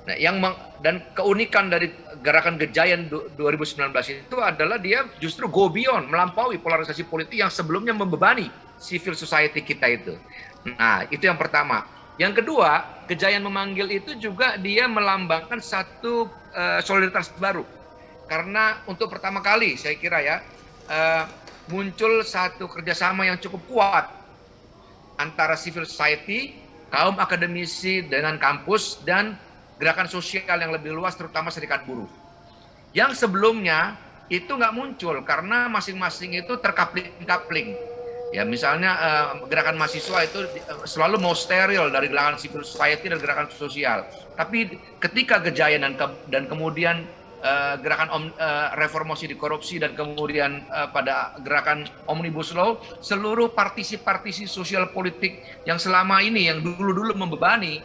Nah, dan keunikan dari gerakan Gejayan 2019 itu adalah dia justru go beyond, melampaui polarisasi politik yang sebelumnya membebani civil society kita itu. Nah, itu yang pertama. Yang kedua, Gejayan memanggil itu juga dia melambangkan satu solidaritas baru. Karena untuk pertama kali saya kira ya, muncul satu kerjasama yang cukup kuat antara civil society, kaum akademisi dengan kampus, dan gerakan sosial yang lebih luas, terutama serikat buruh. Yang sebelumnya itu nggak muncul karena masing-masing itu terkapling-kapling. Ya, misalnya gerakan mahasiswa itu selalu mau steril dari gerakan civil society dan gerakan sosial. Tapi ketika Gejayan dan kemudian gerakan reformasi di korupsi dan kemudian pada gerakan Omnibus Law, seluruh partisi-partisi sosial politik yang selama ini yang dulu-dulu membebani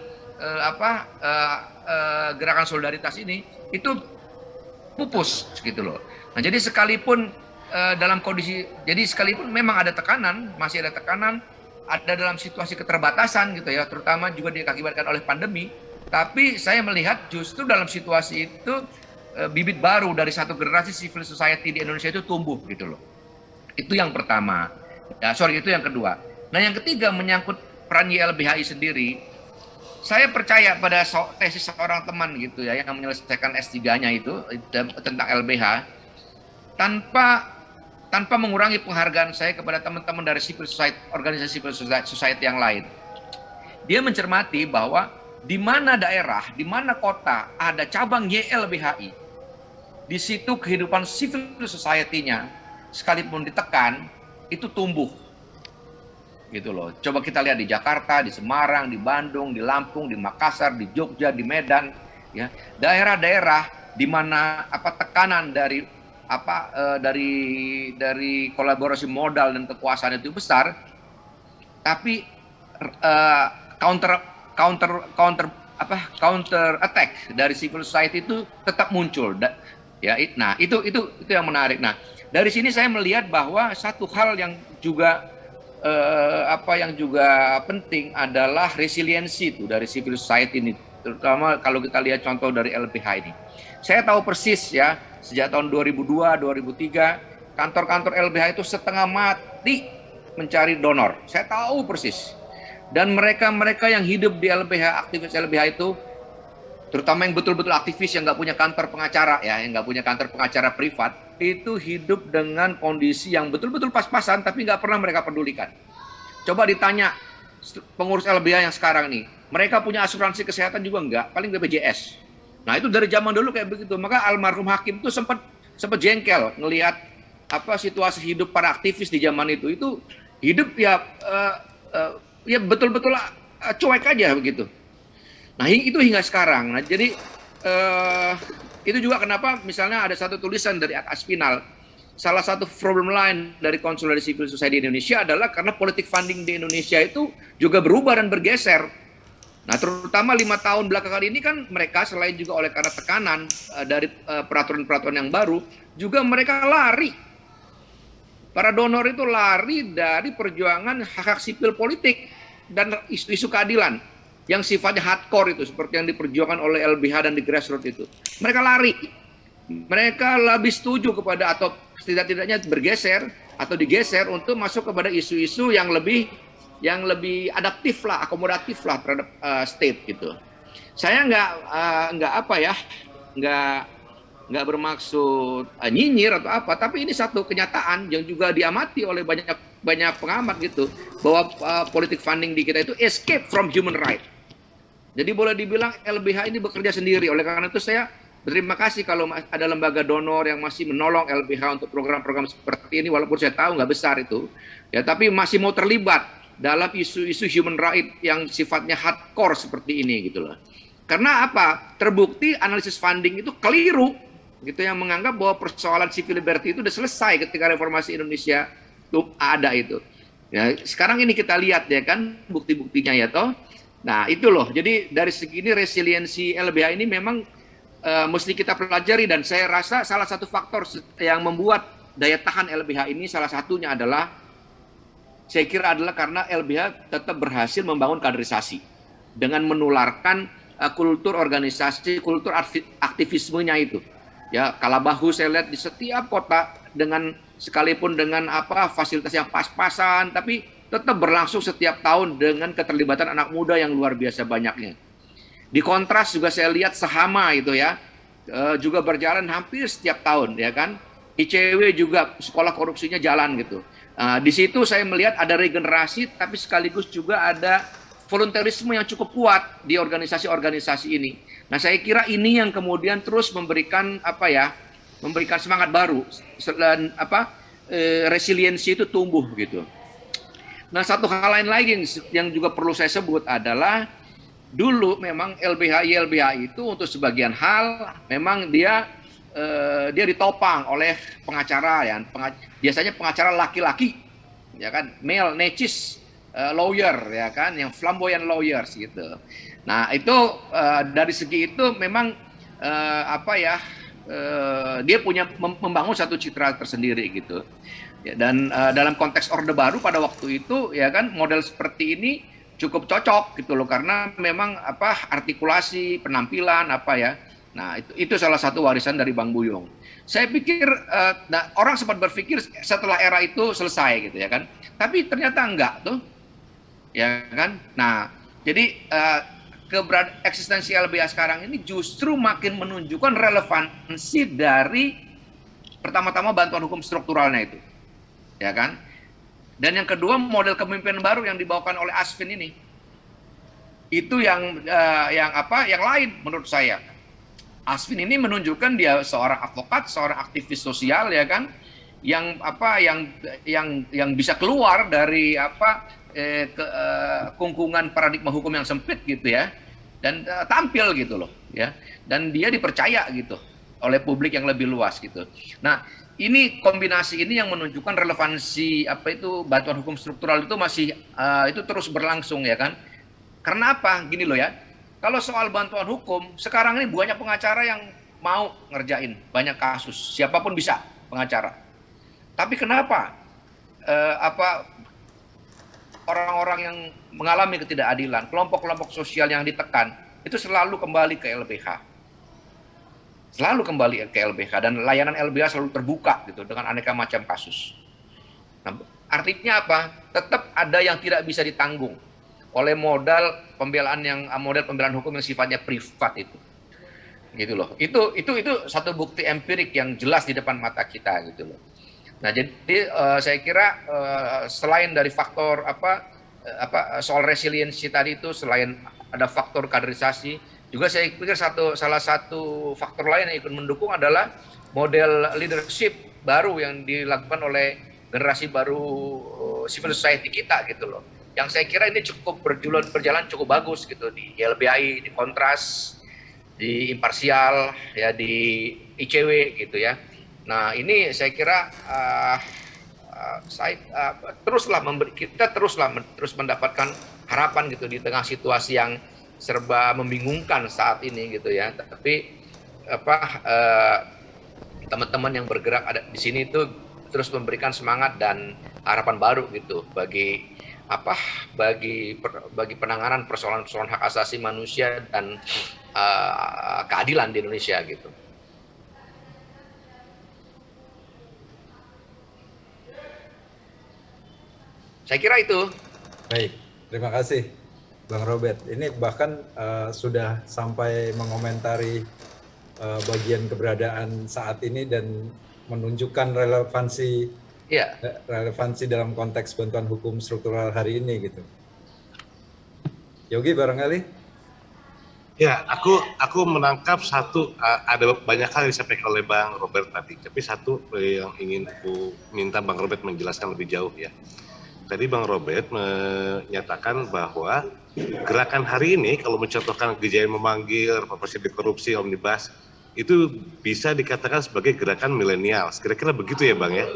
gerakan solidaritas ini itu pupus gitu loh. Nah, jadi sekalipun sekalipun memang ada tekanan, masih ada tekanan, ada dalam situasi keterbatasan gitu ya, terutama juga diakibatkan oleh pandemi, tapi saya melihat justru dalam situasi itu bibit baru dari satu generasi civil society di Indonesia itu tumbuh gitu loh. Itu yang pertama. Itu yang kedua. Nah, yang ketiga menyangkut peran YLBHI sendiri. Saya percaya pada tesis seorang teman gitu ya yang menyelesaikan S3-nya itu tentang LBH tanpa mengurangi penghargaan saya kepada teman-teman dari civil society, organisasi civil society yang lain. Dia mencermati bahwa di mana daerah, di mana kota ada cabang YLBHI, di situ kehidupan civil society-nya sekalipun ditekan itu tumbuh. Gitu loh. Coba kita lihat di Jakarta, di Semarang, di Bandung, di Lampung, di Makassar, di Jogja, di Medan, ya. Daerah-daerah di mana tekanan dari dari kolaborasi modal dan kekuasaan itu besar, tapi counter attack dari civil society itu tetap muncul. Ya, nah itu yang menarik. Nah, dari sini saya melihat bahwa satu hal yang juga yang juga penting adalah resiliensi itu dari civil society ini, terutama kalau kita lihat contoh dari LBH ini. Saya tahu persis ya, sejak tahun 2002, 2003, kantor-kantor LBH itu setengah mati mencari donor. Saya tahu persis. Dan mereka yang hidup di LBH, aktivis LBH itu, terutama yang betul-betul aktivis yang nggak punya kantor pengacara ya, yang nggak punya kantor pengacara privat, itu hidup dengan kondisi yang betul-betul pas-pasan, tapi nggak pernah mereka pedulikan. Coba ditanya pengurus LBH yang sekarang nih, mereka punya asuransi kesehatan juga nggak, paling BPJS. Nah itu dari zaman dulu kayak begitu. Maka almarhum Hakim itu sempat jengkel ngelihat situasi hidup para aktivis di zaman itu hidup ya betul-betul cuek aja begitu. Nah itu hingga sekarang. Nah jadi itu juga kenapa misalnya ada satu tulisan dari Aspinal, salah satu problem lain dari konsolidasi civil society di Indonesia adalah karena politik funding di Indonesia itu juga berubah dan bergeser. Nah terutama 5 tahun belakangan ini kan mereka selain juga oleh karena tekanan dari peraturan-peraturan yang baru, juga mereka lari. Para donor itu lari dari perjuangan hak-hak sipil politik dan isu-isu keadilan yang sifatnya hardcore itu, seperti yang diperjuangkan oleh LBH dan di grassroots itu. Mereka lari. Mereka lebih setuju kepada atau setidak-tidaknya bergeser atau digeser untuk masuk kepada isu-isu yang lebih adaptif lah, akomodatif lah terhadap state gitu. Saya nggak bermaksud nyinyir atau apa, tapi ini satu kenyataan yang juga diamati oleh banyak pengamat gitu, bahwa politik funding di kita itu escape from human right. Jadi boleh dibilang LBH ini bekerja sendiri. Oleh karena itu saya berterima kasih kalau ada lembaga donor yang masih menolong LBH untuk program-program seperti ini, walaupun saya tahu nggak besar itu, ya tapi masih mau terlibat dalam isu-isu human right yang sifatnya hardcore seperti ini gitu loh. Karena apa? Terbukti analisis funding itu keliru gitu, yang menganggap bahwa persoalan civil liberty itu udah selesai ketika reformasi Indonesia itu ada itu. Ya, sekarang ini kita lihat ya kan bukti-buktinya ya toh. Nah itu loh, jadi dari segi ini resiliensi LBH ini memang mesti kita pelajari, dan saya rasa salah satu faktor yang membuat daya tahan LBH ini salah satunya adalah, saya kira adalah karena LBH tetap berhasil membangun kaderisasi dengan menularkan kultur organisasi, kultur aktivismenya itu. Ya, kalabahu saya lihat di setiap kota dengan sekalipun dengan fasilitas yang pas-pasan, tapi tetap berlangsung setiap tahun dengan keterlibatan anak muda yang luar biasa banyaknya. Di kontras juga saya lihat Sahama itu ya, juga berjalan hampir setiap tahun ya kan. ICW juga sekolah korupsinya jalan gitu. Di situ saya melihat ada regenerasi, tapi sekaligus juga ada volunteerisme yang cukup kuat di organisasi-organisasi ini. Nah, saya kira ini yang kemudian terus memberikan memberikan semangat baru dan resiliensi itu tumbuh gitu. Nah, satu hal lain lagi yang juga perlu saya sebut adalah dulu memang LBH itu untuk sebagian hal memang dia ditopang oleh pengacara ya, biasanya pengacara laki-laki ya kan, male necis lawyer ya kan, yang flamboyant lawyers gitu. Nah, itu dari segi itu memang dia punya membangun satu citra tersendiri gitu. Ya, dan dalam konteks Orde Baru pada waktu itu ya kan, model seperti ini cukup cocok gitu loh, karena memang artikulasi penampilan nah itu salah satu warisan dari Bang Buyung. Saya pikir orang sempat berpikir setelah era itu selesai gitu ya kan, tapi ternyata enggak tuh ya kan. Nah, jadi eksistensi LBH sekarang ini justru makin menunjukkan relevansi dari pertama-tama bantuan hukum strukturalnya itu ya kan. Dan yang kedua, model kepemimpinan baru yang dibawakan oleh Asvin ini, itu yang lain menurut saya. Asvin ini menunjukkan dia seorang advokat, seorang aktivis sosial ya kan, yang bisa keluar dari kungkungan paradigma hukum yang sempit gitu ya, dan tampil gitu loh ya, dan dia dipercaya gitu oleh publik yang lebih luas gitu. Nah, ini kombinasi ini yang menunjukkan relevansi bantuan hukum struktural itu masih itu terus berlangsung ya kan. Karena apa? Gini loh ya. Kalau soal bantuan hukum, sekarang ini banyak pengacara yang mau ngerjain banyak kasus. Siapapun bisa pengacara. Tapi kenapa orang-orang yang mengalami ketidakadilan, kelompok-kelompok sosial yang ditekan, itu selalu kembali ke LBH. Selalu kembali ke LBH, dan layanan LBH selalu terbuka gitu dengan aneka macam kasus. Nah, artinya apa? Tetap ada yang tidak bisa ditanggung oleh model pembelaan hukum yang sifatnya privat itu. Gitu loh. Itu satu bukti empirik yang jelas di depan mata kita gitu loh. Nah, jadi saya kira selain dari faktor soal resiliensi tadi itu, selain ada faktor kaderisasi, juga saya pikir salah satu faktor lain yang ikut mendukung adalah model leadership baru yang dilakukan oleh generasi baru civil society kita gitu loh. Yang saya kira ini cukup berjalan cukup bagus gitu di YLBHI, di Kontras, di Imparsial, ya di ICW gitu ya. Nah, ini saya kira kita terus mendapatkan harapan gitu di tengah situasi yang serba membingungkan saat ini gitu ya. Tapi teman-teman yang bergerak ada di sini itu terus memberikan semangat dan harapan baru gitu bagi penanganan persoalan-persoalan hak asasi manusia dan keadilan di Indonesia gitu. Saya kira itu. Baik, terima kasih Bang Robert. Ini bahkan sudah sampai mengomentari bagian keberadaan saat ini dan menunjukkan relevansi dalam konteks bantuan hukum struktural hari ini gitu. Yogi barangkali? Ya, aku menangkap satu, ada banyak hal yang disampaikan oleh Bang Robert tadi, tapi satu yang ingin aku minta Bang Robert menjelaskan lebih jauh ya. Tadi Bang Robert menyatakan bahwa gerakan hari ini kalau mencontohkan Gejayan Memanggil, Repressi Korupsi, Omnibus, itu bisa dikatakan sebagai gerakan milenial. Kira-kira begitu ya Bang ya.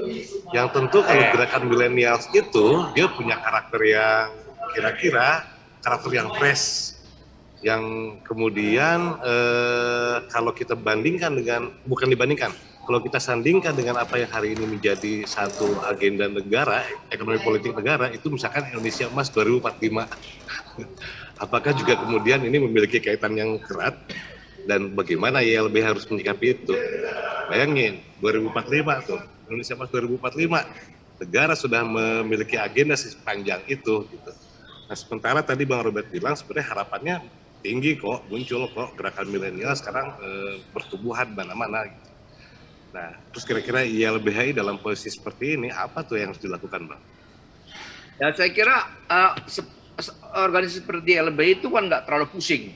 Yang tentu kalau gerakan milenial itu dia punya karakter yang kira-kira karakter yang fresh, yang kemudian kalau kita bandingkan dengan, kalau kita sandingkan dengan apa yang hari ini menjadi satu agenda negara, ekonomi politik negara, itu misalkan Indonesia Emas 2045. apakah juga kemudian ini memiliki kaitan yang erat dan bagaimana YLBH harus menyikapi itu? Bayangin 2045 tuh, Indonesia Emas 2045, negara sudah memiliki agenda sepanjang itu gitu. Nah, sementara tadi Bang Robert bilang sebenarnya harapannya tinggi kok, muncul kok gerakan milenial sekarang pertumbuhan mana-mana gitu. Nah, terus kira-kira YLBHI dalam posisi seperti ini apa tuh yang harus dilakukan, Bang? Ya saya kira organisasi seperti YLBHI itu kan nggak terlalu pusing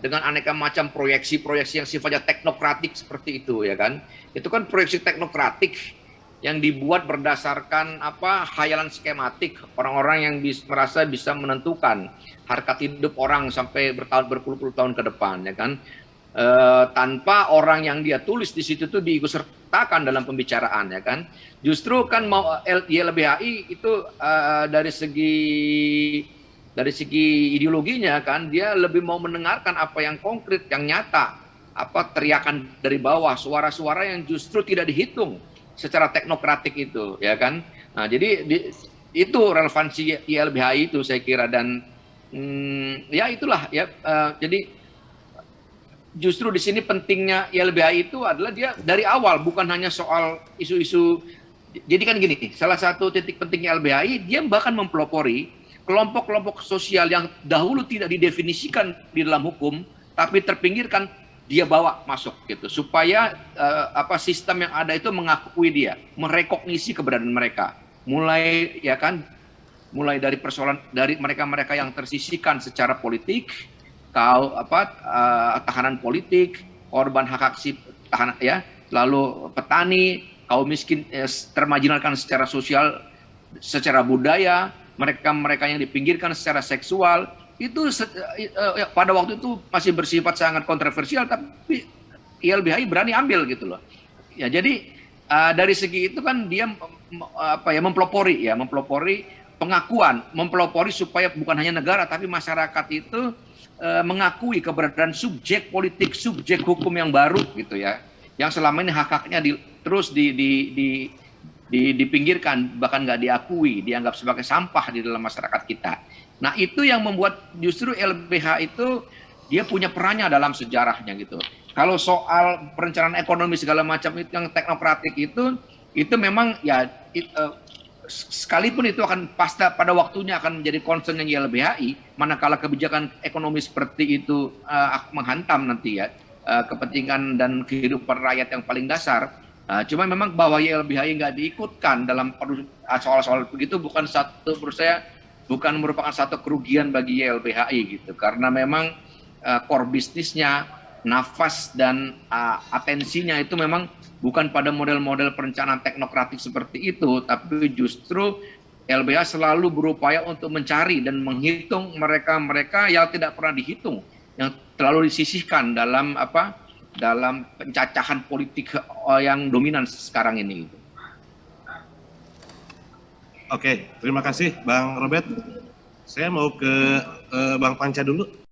dengan aneka macam proyeksi-proyeksi yang sifatnya teknokratik seperti itu ya kan. Itu kan proyeksi teknokratik yang dibuat berdasarkan khayalan skematik orang-orang yang merasa bisa menentukan harkat hidup orang sampai berpuluh-puluh tahun ke depan ya kan. Tanpa orang yang dia tulis di situ tuh diikut sertakan dalam pembicaraan ya kan. Justru kan mau YLBHI itu dari segi ideologinya kan dia lebih mau mendengarkan apa yang konkret, yang nyata, teriakan dari bawah, suara-suara yang justru tidak dihitung secara teknokratik itu ya kan. Nah, jadi itu relevansi YLBHI itu saya kira dan ya itulah ya jadi justru di sini pentingnya YLBHI itu adalah dia dari awal bukan hanya soal isu-isu. Jadi kan gini, salah satu titik penting YLBHI dia bahkan mempelopori kelompok-kelompok sosial yang dahulu tidak didefinisikan di dalam hukum tapi terpinggirkan dia bawa masuk gitu supaya sistem yang ada itu mengakui dia, merekognisi keberadaan mereka. Mulai dari persoalan dari mereka-mereka yang tersisihkan secara politik, tahanan politik, korban hak asasi tahanan ya, lalu petani, kaum miskin termarginalkan secara sosial, secara budaya, mereka yang dipinggirkan secara seksual itu pada waktu itu masih bersifat sangat kontroversial tapi YLBHI berani ambil gitu loh. Ya jadi dari segi itu kan dia mempelopori pengakuan, mempelopori supaya bukan hanya negara tapi masyarakat itu mengakui keberadaan subjek politik, subjek hukum yang baru gitu ya. Yang selama ini hak-haknya terus dipinggirkan, bahkan nggak diakui, dianggap sebagai sampah di dalam masyarakat kita. Nah itu yang membuat justru YLBH itu dia punya perannya dalam sejarahnya gitu. Kalau soal perencanaan ekonomi segala macam itu yang teknokratik itu memang ya sekalipun itu akan pada waktunya akan menjadi concern yang YLBHI, manakala kebijakan ekonomi seperti itu menghantam nanti ya kepentingan dan kehidupan rakyat yang paling dasar. Cuma memang bahwa YLBHI nggak diikutkan dalam soal-soal begitu bukan menurut saya bukan merupakan satu kerugian bagi YLBHI gitu, karena memang core bisnisnya, nafas dan atensinya itu memang bukan pada model-model perencanaan teknokratik seperti itu, tapi justru YLBH selalu berupaya untuk mencari dan menghitung mereka-mereka yang tidak pernah dihitung, yang terlalu disisihkan dalam dalam pencacahan politik yang dominan sekarang ini. Oke, terima kasih Bang Robert. Saya mau ke Bang Panca dulu.